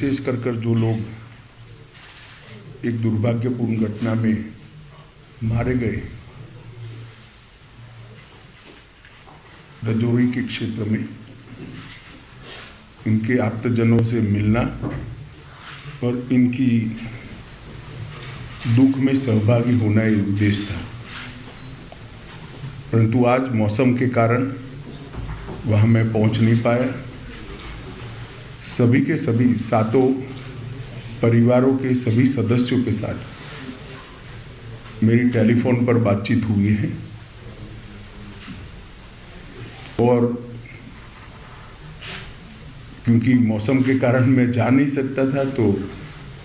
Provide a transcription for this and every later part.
विशेष कर जो लोग एक दुर्भाग्यपूर्ण घटना में मारे गए, रजौरी के क्षेत्र में इनके आप्तजनों से मिलना और इनकी दुख में सहभागी होना ये उद्देश्य था। परंतु आज मौसम के कारण वहाँ मैं पहुँच नहीं पाया। सभी के सभी सातों परिवारों के सभी सदस्यों के साथ मेरी टेलीफोन पर बातचीत हुई है और क्योंकि मौसम के कारण मैं जा नहीं सकता था तो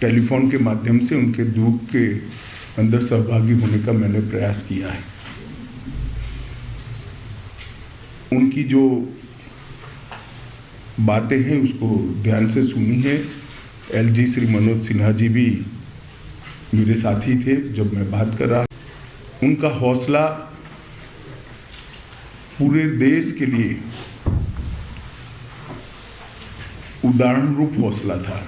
टेलीफोन के माध्यम से उनके दुख के अंदर सहभागी होने का मैंने प्रयास किया है। उनकी जो बातें हैं उसको ध्यान से सुनी है। एलजी श्री मनोज सिन्हा जी भी मेरे साथी थे जब मैं बात कर रहा। उनका हौसला पूरे देश के लिए उदाहरण रूप हौसला था।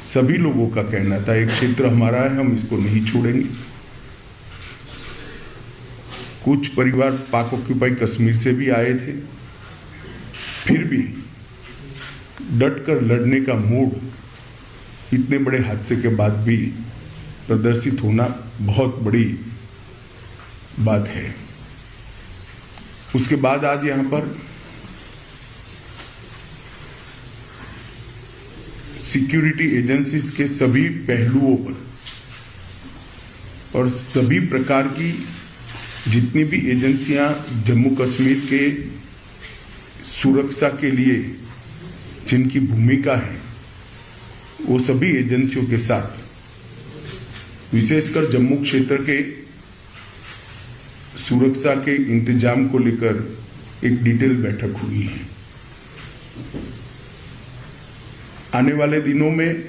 सभी लोगों का कहना था एक क्षेत्र हमारा है, हम इसको नहीं छोड़ेंगे। कुछ परिवार पाक ऑक्यूपाई कश्मीर से भी आए थे, फिर भी डटकर लड़ने का मूड इतने बड़े हादसे के बाद भी प्रदर्शित होना बहुत बड़ी बात है। उसके बाद आज यहाँ पर सिक्योरिटी एजेंसीज के सभी पहलुओं पर और सभी प्रकार की जितनी भी एजेंसियां जम्मू कश्मीर के सुरक्षा के लिए जिनकी भूमिका है वो सभी एजेंसियों के साथ विशेषकर जम्मू क्षेत्र के सुरक्षा के इंतजाम को लेकर एक डिटेल बैठक हुई है। आने वाले दिनों में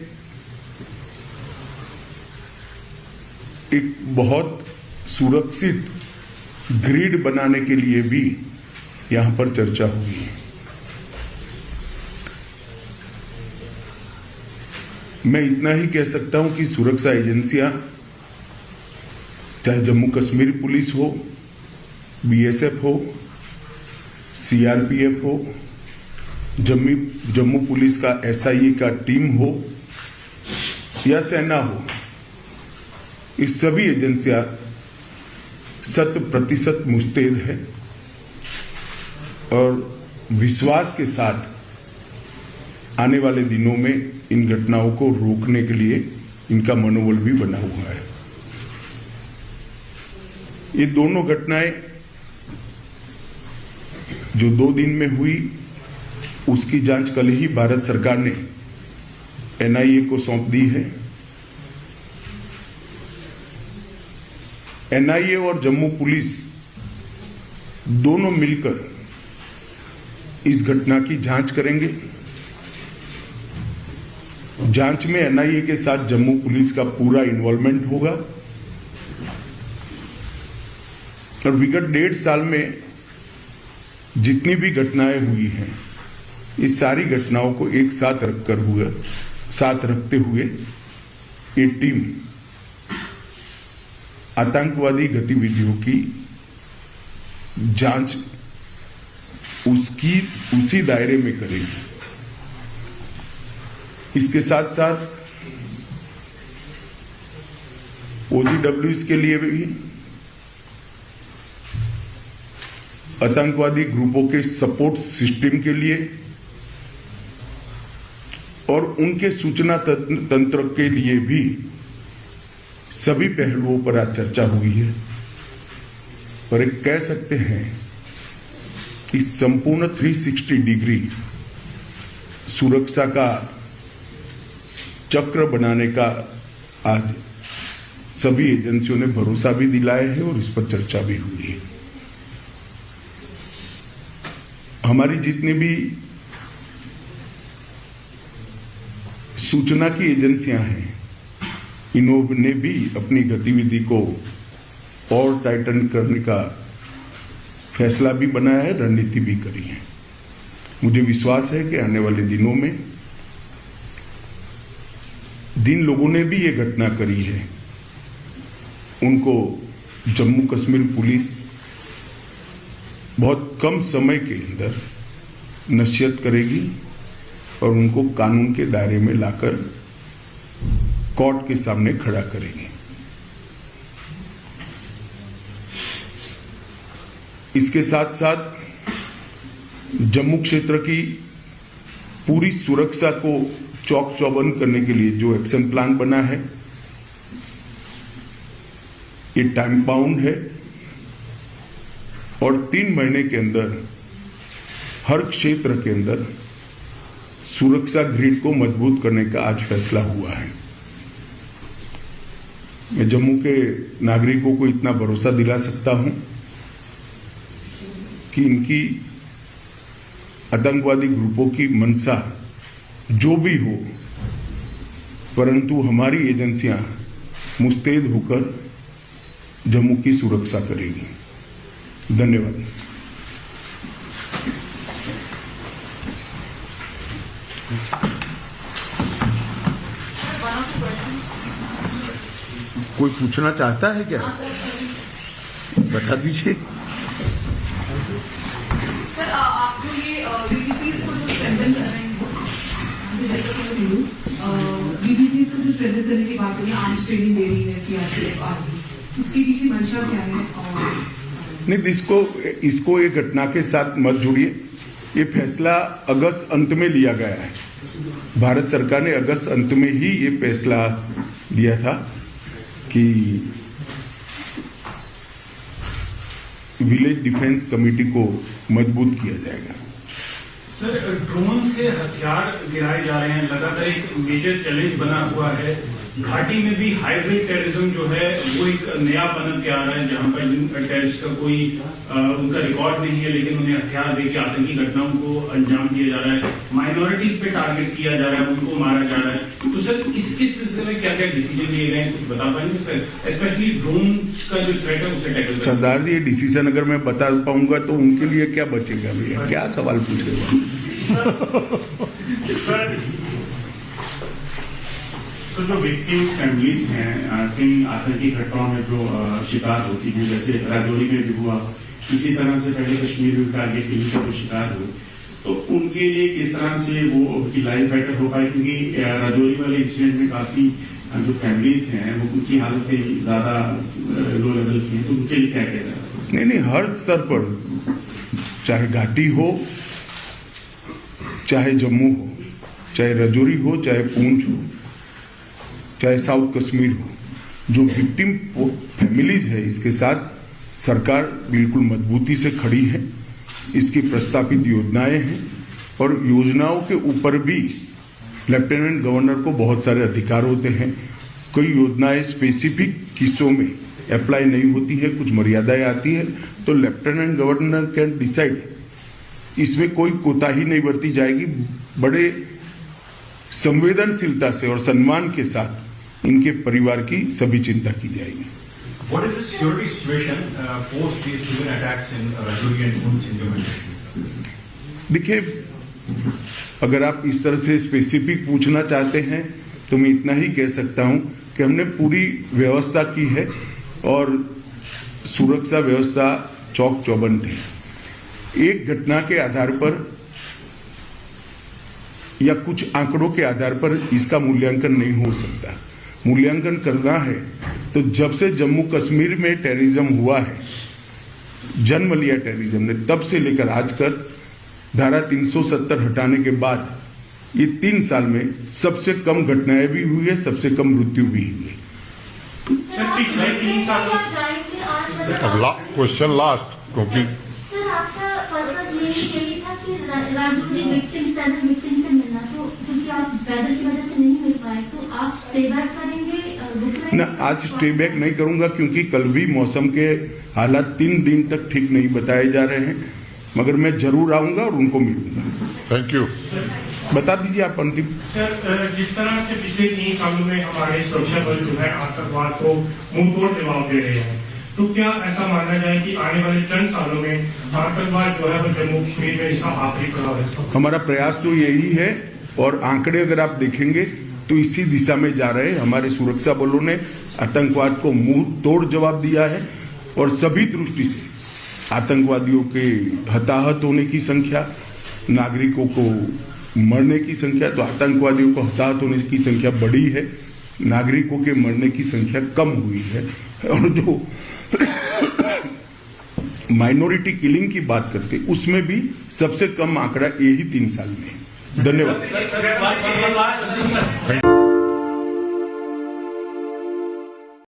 एक बहुत सुरक्षित ग्रिड बनाने के लिए भी यहां पर चर्चा हुई है। मैं इतना ही कह सकता हूं कि सुरक्षा एजेंसियां चाहे जम्मू कश्मीर पुलिस हो, बीएसएफ हो, सीआरपीएफ हो, जम्मू पुलिस का एसआईए का टीम हो या सेना हो, इस सभी एजेंसियां 100% मुस्तैद है और विश्वास के साथ आने वाले दिनों में इन घटनाओं को रोकने के लिए इनका मनोबल भी बना हुआ है। ये दोनों घटनाएं जो 2 दिन में हुई उसकी जांच कल ही भारत सरकार ने एनआईए को सौंप दी है। एनआईए और जम्मू पुलिस दोनों मिलकर इस घटना की जांच करेंगे। जांच में एनआईए के साथ जम्मू पुलिस का पूरा इन्वॉल्वमेंट होगा और विगत 1.5 साल में जितनी भी घटनाएं हुई हैं इस सारी घटनाओं को एक साथ रखते हुए ये टीम आतंकवादी गतिविधियों की जांच उसी दायरे में करेगी। इसके साथ साथ ओजीडब्ल्यूज के लिए भी आतंकवादी ग्रुपों के सपोर्ट सिस्टम के लिए और उनके सूचना तंत्र के लिए भी सभी पहलुओं पर आज चर्चा हुई है। और एक कह सकते हैं कि संपूर्ण 360 डिग्री सुरक्षा का चक्र बनाने का आज सभी एजेंसियों ने भरोसा भी दिलाया है और इस पर चर्चा भी हुई है। हमारी जितनी भी सूचना की एजेंसियां हैं इन्होंने भी अपनी गतिविधि को और टाइटन करने का फैसला भी बनाया है, रणनीति भी करी है। मुझे विश्वास है कि आने वाले दिनों में जिन लोगों ने भी ये घटना करी है उनको जम्मू कश्मीर पुलिस बहुत कम समय के अंदर नसीहत करेगी और उनको कानून के दायरे में लाकर कोर्ट के सामने खड़ा करेगी। इसके साथ साथ जम्मू क्षेत्र की पूरी सुरक्षा को चौक चौबंद करने के लिए जो एक्शन प्लान बना है ये टाइम बाउंड है और 3 महीने के अंदर हर क्षेत्र के अंदर सुरक्षा ग्रिड को मजबूत करने का आज फैसला हुआ है। मैं जम्मू के नागरिकों को इतना भरोसा दिला सकता हूं कि इनकी आतंकवादी ग्रुपों की मंशा जो भी हो, परंतु हमारी एजेंसियां मुस्तैद होकर जम्मू की सुरक्षा करेगी। धन्यवाद। कोई पूछना चाहता है क्या? बता दीजिए। सर, आप जो ये बीबीसीज को जो स्ट्रेंथन कर रहे हैं, बीबीसीज को जो स्ट्रेंथन करने की बात करें, आर्म्स ट्रेनिंग दे रही है सीआरपीएफ आर्मी, इसके पीछे मंशा क्या है? नहीं, इसको एक घटना के साथ मत जुड़िए। ये फैसला अगस्त अंत में लिया गया है। भारत सरकार ने अगस्त अंत में ही ये फैसला लिया था कि विलेज डिफेंस कमेटी को मजबूत किया जाएगा। सर, ड्रोन से हथियार गिराए जा रहे हैं, लगातार एक मेजर चैलेंज बना हुआ है। घाटी में भी हाइब्रिड टेररिज्म जो है वो एक नया पनप के आ रहा है, जहां पर टेररिस्ट का कोई उनका रिकॉर्ड नहीं है, लेकिन उन्हें हथियार देकर आतंकी घटनाओं को अंजाम दिया जा रहा है। माइनॉरिटीज पे टारगेट किया जा रहा है, उनको मारा जा रहा है। तो सर, इसके सिलसिले में क्या क्या डिसीजन लिए गए हैं, कुछ बता पाएंगे सर? स्पेशली ड्रोन का जो थ्रेट है उसे टैकल। सरदार जी, ये डिसीजन अगर मैं बता पाऊंगा तो उनके लिए क्या बचेगा भैया? क्या सवाल पूछेगा? सर, जो विक्टिम फैमिलीज हैं किन आतंकी घटनाओं में जो शिकार होती हैं, जैसे राजौरी में भी हुआ, इसी तरह से पहले कश्मीर में टारगेट किलिंग का जो शिकार हुए, तो उनके लिए किस तरह से वो उनकी लाइफ बेटर हो पाए? क्योंकि राजौरी वाले इंसिडेंट में काफी जो फैमिलीज हैं वो उनकी हालतें ज्यादा लो लेवल की हैं, तो उनके लिए क्या कहना है? नहीं, हर स्तर पर, चाहे घाटी हो, चाहे जम्मू हो, चाहे राजौरी हो, चाहे पूंछ हो, चाहे साउथ कश्मीर हो, जो विक्टिम फैमिलीज है इसके साथ सरकार बिल्कुल मजबूती से खड़ी है। इसकी प्रस्तावित योजनाएं हैं और योजनाओं के ऊपर भी लेफ्टिनेंट गवर्नर को बहुत सारे अधिकार होते हैं। कई योजनाएं स्पेसिफिक किस्सों में अप्लाई नहीं होती है, कुछ मर्यादाएं आती है, तो लेफ्टिनेंट गवर्नर कैन डिसाइड। इसमें कोई कोताही नहीं बरती जाएगी। बड़े संवेदनशीलता से और सम्मान के साथ इनके परिवार की सभी चिंता की जाएगी। What is the security situation post these human attacks in Rajouri and Poonch in Jammu and Kashmir? देखिए, अगर आप इस तरह से स्पेसिफिक पूछना चाहते हैं तो मैं इतना ही कह सकता हूं कि हमने पूरी व्यवस्था की है और सुरक्षा व्यवस्था चौक चौबंद है। एक घटना के आधार पर या कुछ आंकड़ों के आधार पर इसका मूल्यांकन नहीं हो सकता। मूल्यांकन करना है तो जब से जम्मू कश्मीर में टेररिज्म हुआ है, जन्म लिया टेररिज्म ने, तब से लेकर आज तक धारा 370 हटाने के बाद ये 3 साल में सबसे कम घटनाएं भी हुई है, सबसे कम मृत्यु भी हुई है। क्वेश्चन लास्ट, क्योंकि सर आपका पर्पस यही था कि राजौरी विक्टिम से मिलना, तो क्योंकि आप वेदर की वजह से नहीं मिल पाए, तो आप स्टे बैक करेंगे? ना, आज स्टे बैक नहीं करूंगा क्योंकि कल भी मौसम के हालात 3 दिन तक ठीक नहीं बताए जा रहे हैं, मगर मैं जरूर आऊंगा और उनको मिलूंगा। Thank you. बता दीजिए आप अंतिम। सर, जिस तरह से पिछले 3 सालों में हमारे सुरक्षा बल जो है आतंकवाद को मुंहतोड़ जवाब दे रहे हैं, तो क्या ऐसा माना जाए कि आने वाले चंद सालों में आतंकवाद जो है वो जम्मू कश्मीर में इसका आखिरी पड़ाव है? हमारा प्रयास तो यही है और आंकड़े अगर आप देखेंगे तो इसी दिशा में जा रहे हैं। हमारे सुरक्षा बलों ने आतंकवाद को मुंह तोड़ जवाब दिया है और सभी दृष्टि से आतंकवादियों के हताहत होने की संख्या, नागरिकों को मरने की संख्या, तो आतंकवादियों को हताहत होने की संख्या बढ़ी है, नागरिकों के मरने की संख्या कम हुई है। और जो माइनॉरिटी किलिंग की बात करते उसमें भी सबसे कम आंकड़ा यही 3 साल में है। धन्यवाद।